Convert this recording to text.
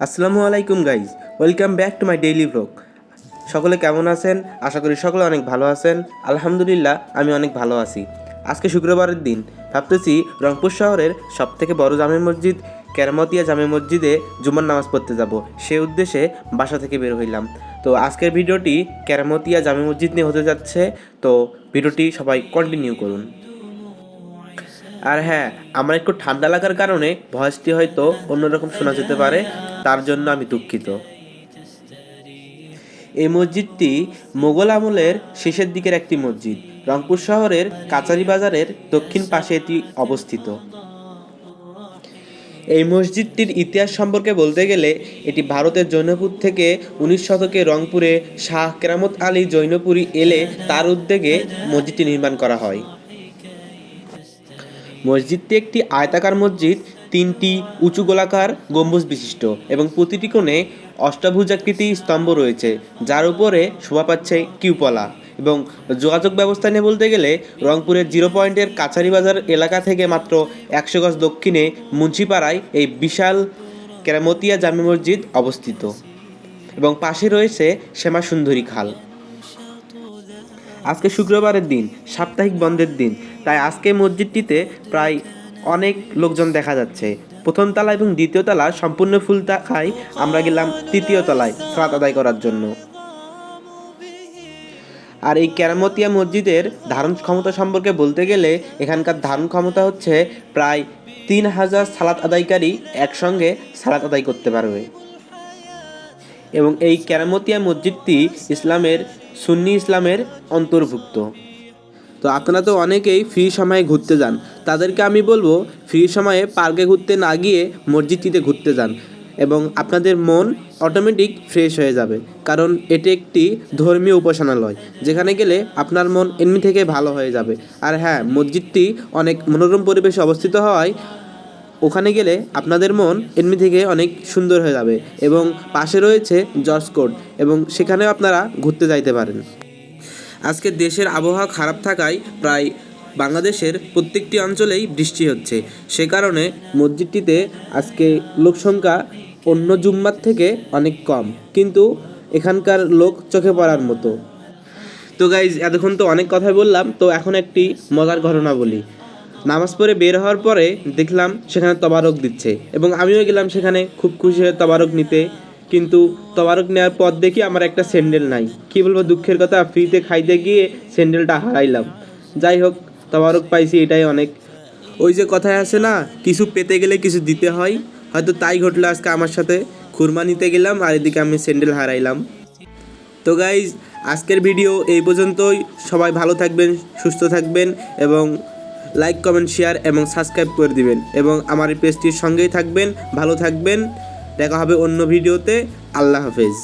আসসালামু আলাইকুম guys, welcome back to my daily blog. সকলে কেমন আছেন? আশা করি সকলে অনেক ভালো আছেন। আলহামদুলিল্লাহ, আমি অনেক ভালো আছি। আজকে শুক্রবারের দিন, ভাবতেছি রংপুর শহরের সবথেকে বড় জামে মসজিদ কেরামতিয়া জামে মসজিদে জুমার নামাজ পড়তে যাব। সেই উদ্দেশ্যে বাসা থেকে বের হইলাম। তো আজকের ভিডিওটি কেরামতিয়া জামে মসজিদ নিয়ে হতে যাচ্ছে। তো ভিডিওটি সবাই কন্টিনিউ করুন। আর হ্যাঁ, আমার একটু ঠান্ডা লাগার কারণে ভয়েসটি হয়তো অন্যরকম শোনা যেতে পারে, তার জন্য আমি দুঃখিত। এই মসজিদটি মোগল আমলের শেষের দিকের একটি মসজিদ। রংপুর শহরের কাচারি বাজারের দক্ষিণ পাশে এটি অবস্থিত। এই মসজিদটির ইতিহাস সম্পর্কে বলতে গেলে এটি ভারতের জৈনপুর থেকে 19 শতকে রংপুরে শাহ কেরামত আলী জৈনপুরী এলে তার উদ্যোগে মসজিদটি নির্মাণ করা হয়। মসজিদটি একটি আয়তাকার মসজিদ, 3টি উঁচু গোলাকার গম্বুজ বিশিষ্ট এবং প্রতিটি কোণে অষ্টভুজাকৃতি স্তম্ভ রয়েছে, যার উপরে শোভা পাচ্ছে কিউপলা। এবং যোগাযোগ ব্যবস্থা নিয়ে বলতে গেলে রংপুরের 0 পয়েন্টের কাছারি বাজার এলাকা থেকে মাত্র 100 গজ দক্ষিণে মুন্সিপাড়ায় এই বিশাল কেরামতিয়া জামে মসজিদ অবস্থিত এবং পাশে রয়েছে শ্যামা সুন্দরী খাল। আজকে শুক্রবারের দিন, সাপ্তাহিক বন্ধের দিন, তাই আজকে মসজিদটিতে প্রায় অনেক লোকজন দেখা যাচ্ছে। প্রথম তলা এবং দ্বিতীয় তলা সম্পূর্ণ ফুল থাকায় আমরা গেলাম তৃতীয় তলায় সালাত আদায় করার জন্য। আর এই কেরামতিয়া মসজিদের ধারণ ক্ষমতা সম্পর্কে বলতে গেলে এখানকার ধারণ ক্ষমতা হচ্ছে প্রায় 3000 সালাত আদায়কারী একসঙ্গে সালাত আদায় করতে পারবে। এবং এই কেরামতিয়া মসজিদটি সুন্নি ইসলামের অন্তর্ভুক্ত। তো আপনারা তো অনেকেই ফ্রি সময়ে ঘুরতে যান, তাদেরকে আমি বলবো ফ্রি সময়ে পার্কে ঘুরতে না গিয়ে মসজিদটিতে ঘুরতে যান এবং আপনাদের মন অটোমেটিক ফ্রেশ হয়ে যাবে, কারণ এটি একটি ধর্মীয় উপাসনালয় যেখানে গেলে আপনার মন এমনি থেকে ভালো হয়ে যাবে। আর হ্যাঁ, মসজিদটি অনেক মনোরম পরিবেশে অবস্থিত হওয়ায় ওখানে গেলে আপনাদের মন এমনি থেকে অনেক সুন্দর হয়ে যাবে। এবং পাশে রয়েছে জর্জ কোর্ট এবং সেখানেও আপনারা ঘুরতে যাইতে পারেন। আজকে দেশের আবহাওয়া খারাপ থাকায় প্রায় বাংলাদেশের প্রত্যেকটি অঞ্চলেই বৃষ্টি হচ্ছে, সে কারণে মসজিদটিতে আজকে লোকসংখ্যা অন্য জুম্মার থেকে অনেক কম, কিন্তু এখানকার লোক চোখে পড়ার মতো। তো গাইজ, এতক্ষণ তো অনেক কথাই বললাম, তো এখন একটি মজার ঘটনা বলি। নামাজ পড়ে বের হওয়ার পরে দেখলাম সেখানে তবারক দিচ্ছে এবং আমিও গেলাম সেখানে খুব খুশি হয়ে তবারক নিতে। কিন্তু তবারক নেওয়ার পর দেখি আমার একটা স্যান্ডেল নাই। কী বলবো, দুঃখের কথা, ফ্রিতে খাইতে গিয়ে স্যান্ডেলটা হারাইলাম। যাই হোক, তবারক পাইছি, এটাই অনেক। ওই যে কথায় আছে না, কিছু পেতে গেলে কিছু দিতে হয়, হয়তো তাই ঘটলো আজকে আমার সাথে। খুরমা নিতে গেলাম আর এদিকে আমি স্যান্ডেল হারাইলাম। তো গাইজ, আজকের ভিডিও এই পর্যন্তই। সবাই ভালো থাকবেন, সুস্থ থাকবেন এবং লাইক, কমেন্ট, শেয়ার এবং সাবস্ক্রাইব করে দিবেন এবং আমার এই পেজটির সঙ্গেই থাকবেন। ভালো থাকবেন, দেখা হবে অন্য ভিডিওতে। আল্লাহ হাফেজ।